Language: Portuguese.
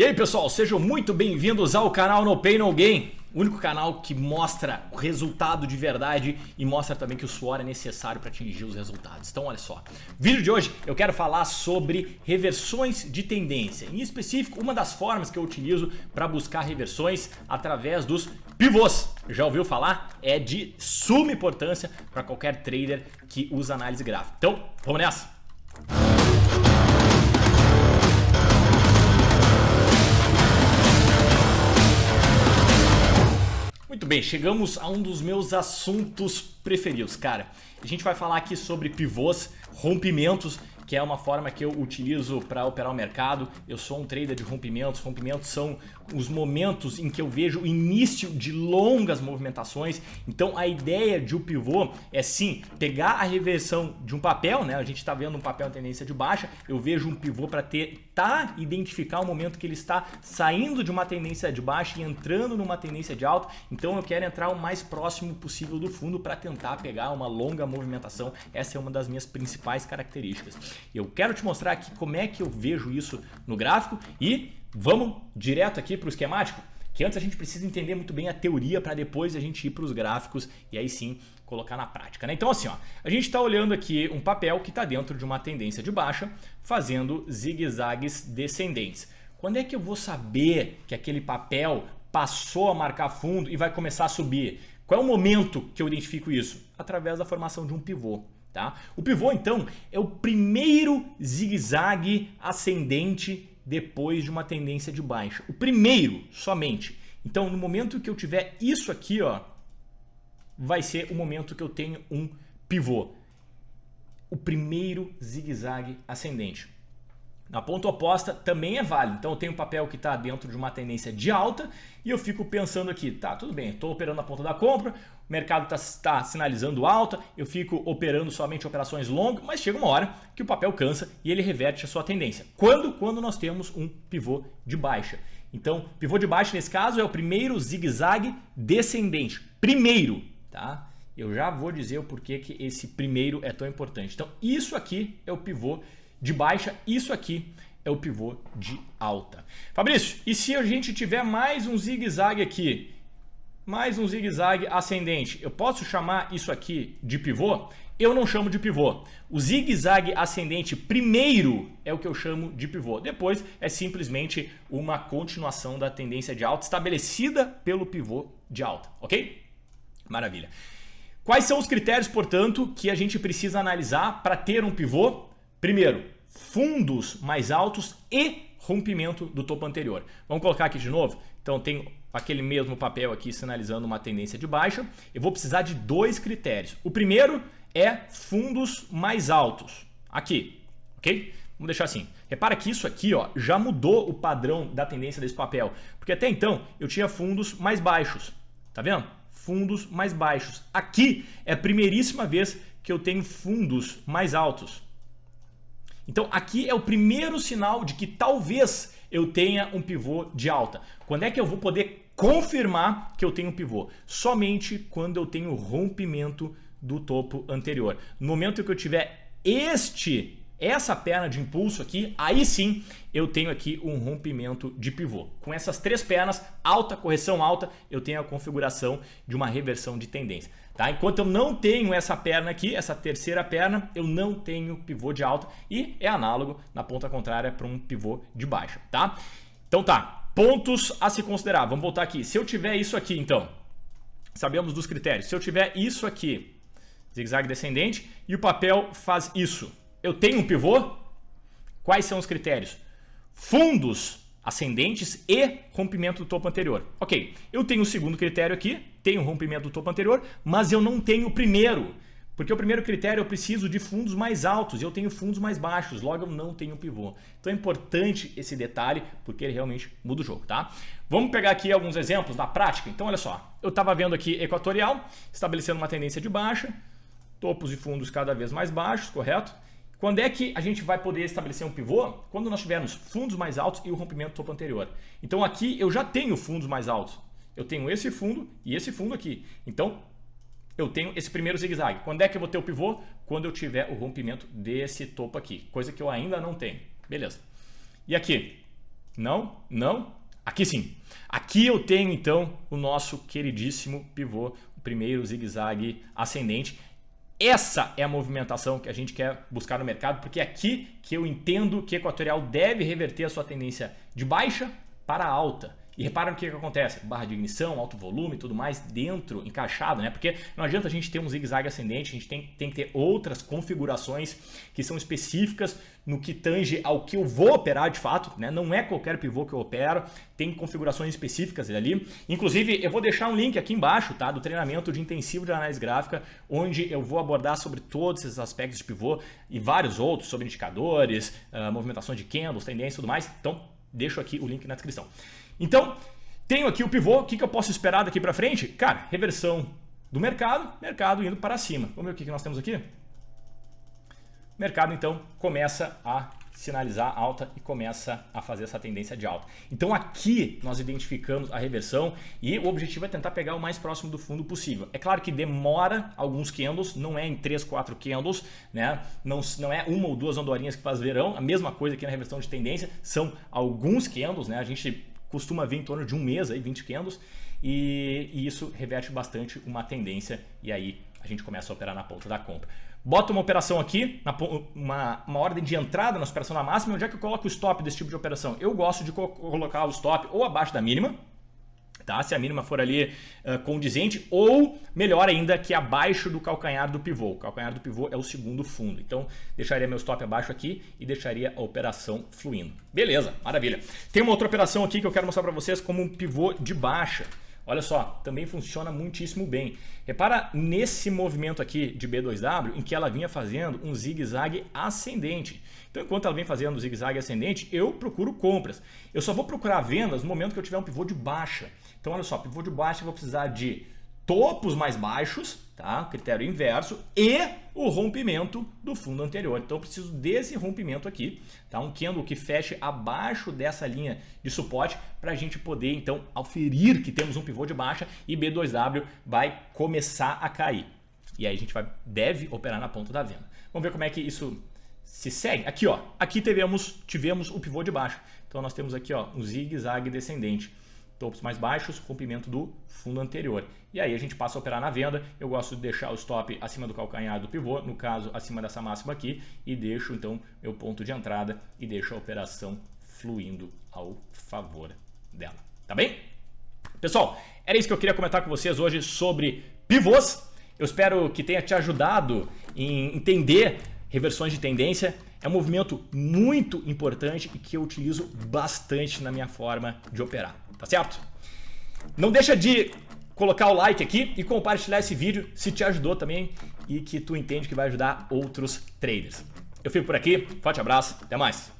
E aí pessoal, sejam muito bem-vindos ao canal No Pain No Gain, o único canal que mostra o resultado de verdade e mostra também que o suor é necessário para atingir os resultados. Então olha só, no vídeo de hoje eu quero falar sobre reversões de tendência, em específico uma das formas que eu utilizo para buscar reversões através dos pivôs. Já ouviu falar? É de suma importância para qualquer trader que usa análise gráfica. Então vamos nessa! Muito bem, chegamos a um dos meus assuntos preferidos, cara. A gente vai falar aqui sobre pivôs, rompimentos, que é uma forma que eu utilizo para operar o mercado. Eu sou um trader de rompimentos. Rompimentos são os momentos em que eu vejo o início de longas movimentações. Então a ideia de um pivô é sim pegar a reversão de um papel, né? A gente está vendo um papel em tendência de baixa, eu vejo um pivô para identificar o momento que ele está saindo de uma tendência de baixa e entrando numa tendência de alta. Então eu quero entrar o mais próximo possível do fundo para tentar pegar uma longa movimentação. Essa é uma das minhas principais características. Eu quero te mostrar aqui como é que eu vejo isso no gráfico e vamos direto aqui para o esquemático, que antes a gente precisa entender muito bem a teoria para depois a gente ir para os gráficos e aí sim colocar na prática, né? Então assim, ó, a gente está olhando aqui um papel que está dentro de uma tendência de baixa fazendo zigue-zagues descendentes. Quando é que eu vou saber que aquele papel passou a marcar fundo e vai começar a subir? Qual é o momento que eu identifico isso? Através da formação de um pivô. Tá? O pivô então é o primeiro zigue-zague ascendente depois de uma tendência de baixa. O primeiro somente. Então no momento que eu tiver isso aqui, ó, vai ser o momento que eu tenho um pivô. O primeiro zigue-zague ascendente. Na ponta oposta também é válido. Então eu tenho um papel que está dentro de uma tendência de alta e eu fico pensando aqui, tá, tudo bem, estou operando na ponta da compra, o mercado está sinalizando alta, eu fico operando somente operações longas, mas chega uma hora que o papel cansa e ele reverte a sua tendência. Quando nós temos um pivô de baixa. Então, pivô de baixa nesse caso é o primeiro zigue-zague descendente. Primeiro, tá? Eu já vou dizer o porquê que esse primeiro é tão importante. Então, isso aqui é o pivô de baixa, isso aqui é o pivô de alta. Fabrício, e se a gente tiver mais um zigue-zague aqui, mais um zigue-zague ascendente, eu posso chamar isso aqui de pivô? Eu não chamo de pivô. O zigue-zague ascendente primeiro é o que eu chamo de pivô. Depois é simplesmente uma continuação da tendência de alta estabelecida pelo pivô de alta, ok? Maravilha. Quais são os critérios, portanto, que a gente precisa analisar para ter um pivô? Primeiro, fundos mais altos e rompimento do topo anterior. Vamos colocar aqui de novo? Então tem aquele mesmo papel aqui sinalizando uma tendência de baixa. Eu vou precisar de dois critérios. O primeiro é fundos mais altos. Aqui, ok? Vamos deixar assim. Repara que isso aqui, ó, já mudou o padrão da tendência desse papel. Porque até então eu tinha fundos mais baixos. Tá vendo? Fundos mais baixos. Aqui é a primeiríssima vez que eu tenho fundos mais altos. Então aqui é o primeiro sinal de que talvez eu tenha um pivô de alta. Quando é que eu vou poder confirmar que eu tenho um pivô? Somente quando eu tenho rompimento do topo anterior. No momento que eu tiver essa perna de impulso aqui, aí sim eu tenho aqui um rompimento de pivô. Com essas três pernas, alta, correção alta, eu tenho a configuração de uma reversão de tendência. Tá? Enquanto eu não tenho essa perna aqui, essa terceira perna, eu não tenho pivô de alta e é análogo na ponta contrária para um pivô de baixa. Tá? Então tá, pontos a se considerar. Vamos voltar aqui. Se eu tiver isso aqui, então, sabemos dos critérios. Se eu tiver isso aqui, zigue-zague descendente, e o papel faz isso, eu tenho um pivô? Quais são os critérios? Fundos ascendentes e rompimento do topo anterior. Ok, eu tenho o segundo critério aqui, tenho rompimento do topo anterior, mas eu não tenho o primeiro. Porque o primeiro critério eu preciso de fundos mais altos e eu tenho fundos mais baixos, logo eu não tenho pivô. Então é importante esse detalhe porque ele realmente muda o jogo, tá? Vamos pegar aqui alguns exemplos na prática. Então olha só, eu estava vendo aqui equatorial, estabelecendo uma tendência de baixa, topos e fundos cada vez mais baixos, correto? Quando é que a gente vai poder estabelecer um pivô? Quando nós tivermos fundos mais altos e o rompimento do topo anterior. Então aqui eu já tenho fundos mais altos. Eu tenho esse fundo e esse fundo aqui. Então eu tenho esse primeiro zigue-zague. Quando é que eu vou ter o pivô? Quando eu tiver o rompimento desse topo aqui. Coisa que eu ainda não tenho. Beleza. E aqui? Não, não. Aqui sim. Aqui eu tenho então o nosso queridíssimo pivô, o primeiro zigue-zague ascendente. Essa é a movimentação que a gente quer buscar no mercado, porque é aqui que eu entendo que Equatorial deve reverter a sua tendência de baixa para alta. E repara no que acontece, barra de ignição, alto volume e tudo mais dentro, encaixado, né? Porque não adianta a gente ter um zigue-zague ascendente, a gente tem que ter outras configurações que são específicas no que tange ao que eu vou operar de fato, né? Não é qualquer pivô que eu opero, tem configurações específicas ali. Inclusive, eu vou deixar um link aqui embaixo, tá? Do treinamento de intensivo de análise gráfica, onde eu vou abordar sobre todos esses aspectos de pivô e vários outros, sobre indicadores, movimentação de candles, tendência e tudo mais. Então, deixo aqui o link na descrição. Então, tenho aqui o pivô, o que eu posso esperar daqui para frente? Cara, reversão do mercado indo para cima. Vamos ver o que nós temos aqui? O mercado, então, começa a sinalizar alta e começa a fazer essa tendência de alta. Então, aqui nós identificamos a reversão e o objetivo é tentar pegar o mais próximo do fundo possível. É claro que demora alguns candles, não é em 3, 4 candles, né? Não é uma ou duas andorinhas que faz verão, a mesma coisa aqui na reversão de tendência, são alguns candles, né? A gente costuma ver em torno de um mês, aí, 20 candles, e isso reverte bastante uma tendência, e aí a gente começa a operar na ponta da compra. Bota uma operação aqui, uma ordem de entrada na operação na máxima. Onde é que eu coloco o stop desse tipo de operação? Eu gosto de colocar o stop ou abaixo da mínima, tá? Se a mínima for ali condizente, ou melhor ainda, que abaixo do calcanhar do pivô. O calcanhar do pivô é o segundo fundo. Então, deixaria meu stop abaixo aqui e deixaria a operação fluindo. Beleza, maravilha. Tem uma outra operação aqui que eu quero mostrar para vocês como um pivô de baixa. Olha só, também funciona muitíssimo bem. Repara nesse movimento aqui de B2W em que ela vinha fazendo um zigue-zague ascendente. Então, enquanto ela vem fazendo o zigue-zague ascendente, eu procuro compras. Eu só vou procurar vendas no momento que eu tiver um pivô de baixa. Então, olha só, pivô de baixa eu vou precisar de topos mais baixos, tá? Critério inverso, e o rompimento do fundo anterior. Então eu preciso desse rompimento aqui, tá? Um candle que feche abaixo dessa linha de suporte para a gente poder então aferir que temos um pivô de baixa e B2W vai começar a cair. E aí a gente deve operar na ponta da venda. Vamos ver como é que isso se segue. Aqui, ó, aqui tivemos o pivô de baixa. Então nós temos aqui, ó, um zigue-zague descendente. Topos mais baixos, rompimento do fundo anterior. E aí a gente passa a operar na venda. Eu gosto de deixar o stop acima do calcanhar do pivô, no caso acima dessa máxima aqui, e deixo então meu ponto de entrada e deixo a operação fluindo ao favor dela. Tá bem? Pessoal, era isso que eu queria comentar com vocês hoje sobre pivôs. Eu espero que tenha te ajudado em entender reversões de tendência. É um movimento muito importante e que eu utilizo bastante na minha forma de operar, tá certo? Não deixa de colocar o like aqui e compartilhar esse vídeo se te ajudou também e que tu entende que vai ajudar outros traders. Eu fico por aqui, forte abraço, até mais!